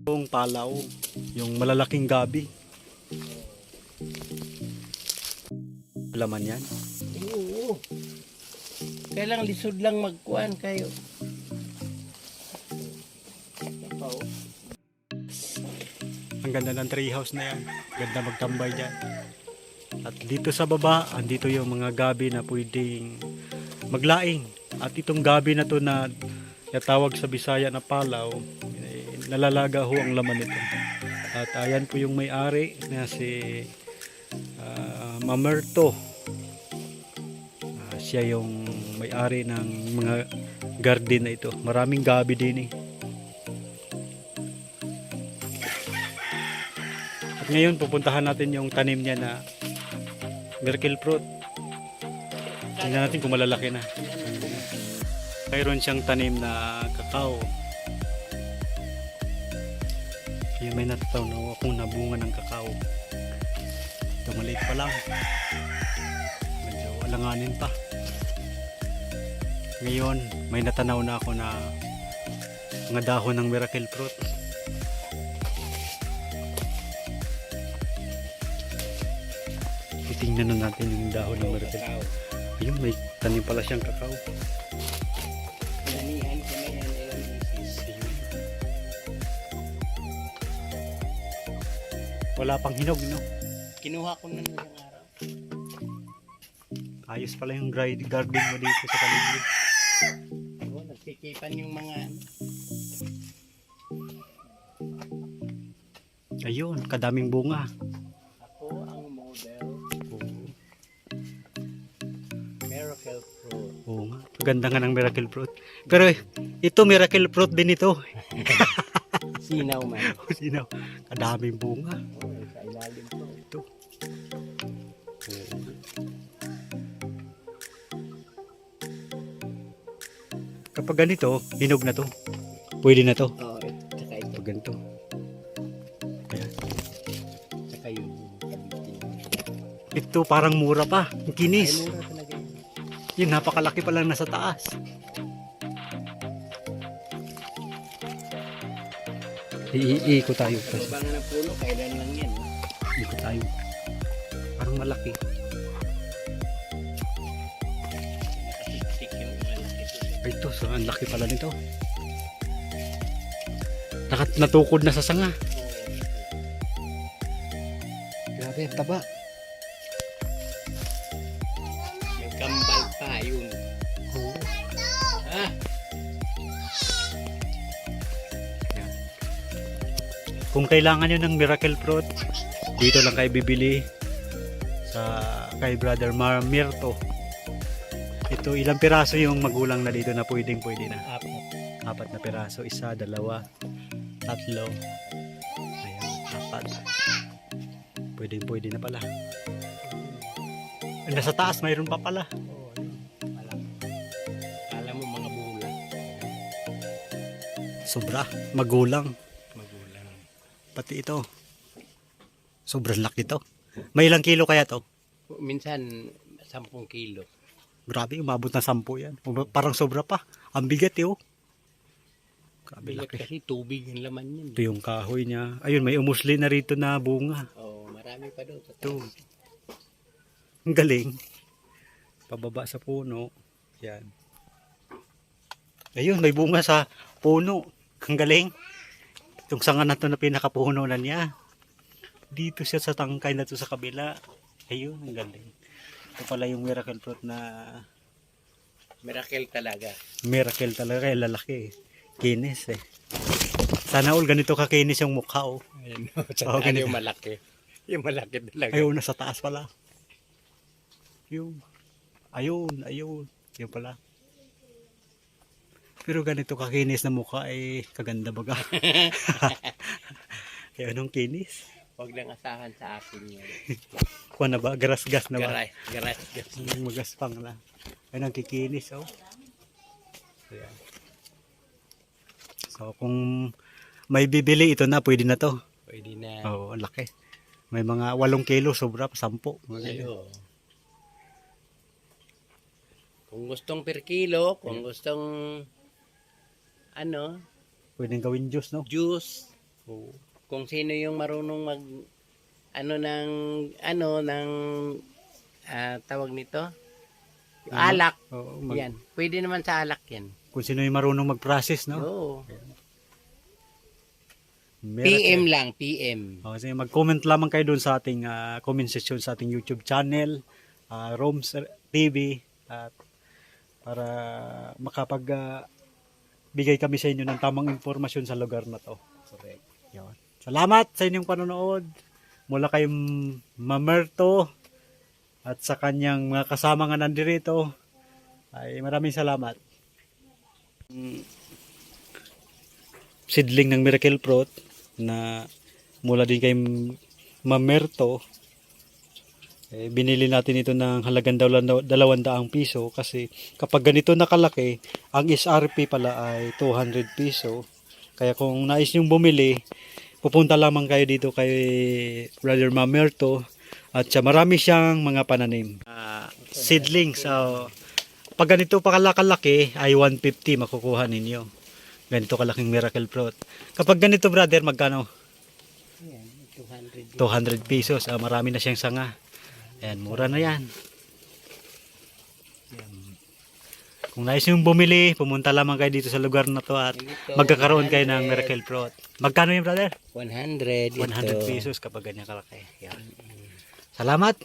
Yung palaw, yung malalaking gabi. Laman yan. Oo. Kailang lisod lang magkuhan kayo. Ang ganda ng treehouse na yan. Ganda magtambay dyan. At dito sa baba, andito yung mga gabi na pwedeng maglaing. At itong gabi na to na tawag sa Bisaya na palaw, nalalaga ho ang laman nito. At ayan po yung may-ari na si Mamerto. Siya yung may-ari ng mga garden na ito. Maraming gabi din eh. At ngayon pupuntahan natin yung tanim niya na miracle fruit. Tingnan natin kung malalaki na. Mayroon siyang tanim na kakao. Kaya may natataw akong nabunga ng kakao. Ito maliit pa lang. Medyo alanganin pa. Ngayon may natanaw na ako na mga dahon ng miracle fruit. Titingnan na natin yung dahon ng miracle fruit. Ayun, may tanim pala siyang kakao. Danihan ko na yan ayun, isis. Wala pang hinog, no? Kinuha ko na ng araw. Ayos pala yung garden mo dito sa paligid. Oo, nagsikipan yung mga Ayun, kadaming bunga. Ako ang model. Miracle fruit. Oo nga, ganda nga ng miracle fruit. Pero ito miracle fruit din ito. Sinaw man. Sino? Kadaming bunga. Oo, sa ilalim ko. Ito. Kapag ganito, hinog na to. Pwede na to. Oo, tsaka ito. Pag ganito. Ayan. Tsaka yung kabitin. Ito parang mura pa. Ang Ay, kinis. mura talaga yun. Yun, napakalaki pa lang nasa taas. Iiko tayo. Baba nga ng puno, kailan lang yan. Iiko tayo. Parang malaki. Nakatiksik yung malaki ito. Ay, ito, so, ang laki pala nito. Natukod na sa sanga. Grabe, ang taba. May kambal pa yun. Ah, Kung kailangan nyo ng miracle fruit, dito lang kayo bibili sa kay Brother Mirto. Ito, ilang piraso yung magulang na dito na pwede na. Apat na piraso, isa, dalawa, tatlo. Ayan, apat. Pwede na pala. Nasa taas, mayroon pa pala. oo, alam. Alam mo mga bulan. Sobra, magulang. Magulang. Pati ito. Sobrang laki to. May ilang kilo kaya to? Minsan, 10 kilo. Grabe, umabot na 10 yan. Parang sobra pa. Ang bigat eh, oh. Grabe Bigat laki. kasi tubig yung laman yun. Ito yung kahoy niya. Ayun, may umusli na rito na bunga. Oo, marami pa doon. Ito. Ang galing. Pababa sa puno. Yan. Ayun, may bunga sa puno. Ang galing. Itong sanga na to na pinakapuno na niya. Dito siya sa tangkay na to sa kabila. Ayun, ang galing. Ito pala yung miracle fruit na Miracle talaga. miracle talaga. Lalaki. Kinis eh. Sana all ganito kakinis yung mukha, oh. Ayun, Oo, ganito. yung malaki. Yung malaki talaga. Ayun, nasa taas pala. Yung. Ayun. Yun pala. Pero ganito kakinis na mukha ay kaganda baga. Kaya anong kinis? Huwag lang asahan sa akin yun. Kuha na ba? Garas-gas na ba? Garas. Magaspang na. Ay, nagkikinis, oh. Ayan. So, kung may bibili, ito na, pwede na to. Pwede na. Oo, ang laki. May mga 8 kilo, sobra, 10. Mga ganyan. Ayo. Kung gustong per kilo, kung gustong ano, Pwedeng gawin juice, no? juice, Oo. Kung sino yung marunong mag tawag nito, alak. Oo, Yan. Pwede naman sa alak yan. kung sino yung marunong mag-process, no? Oo. Miracle. PM lang, PM. Sige, mag-comment lamang kayo doon sa ating comment section sa ating YouTube channel, Roms TV, at para bigay kami sa inyo ng tamang impormasyon sa lugar na to. Correct. Yun. Salamat sa inyong panonood. Mula kay Mamerto at sa kanyang mga kasama nga nandirito, ay maraming salamat. Seedling ng Miracle Fruit na mula din kay Mamerto, binili natin ito ng halagang 200 piso kasi kapag ganito nakalaki, ang SRP pala ay 200 piso. Kaya kung nais nyong bumili, pupunta lamang kayo dito kay Brother Mamerto at siya marami siyang mga pananim. Seedlings. So, pag ganito pa kalaki ay 150 makukuha ninyo. Ganito kalaking Miracle Fruit. Kapag ganito brother, magkano? Yan, 200. 200 pesos. Marami na siyang sanga. Ayan, mura na yan. Ayan. Kung nais yung bumili, pumunta lamang kayo dito sa lugar na to at magkakaroon kayo ng Miracle Fruit. Magkano yun brother? 100. 100 pesos kapag ganyan kalaki. Yan. Salamat.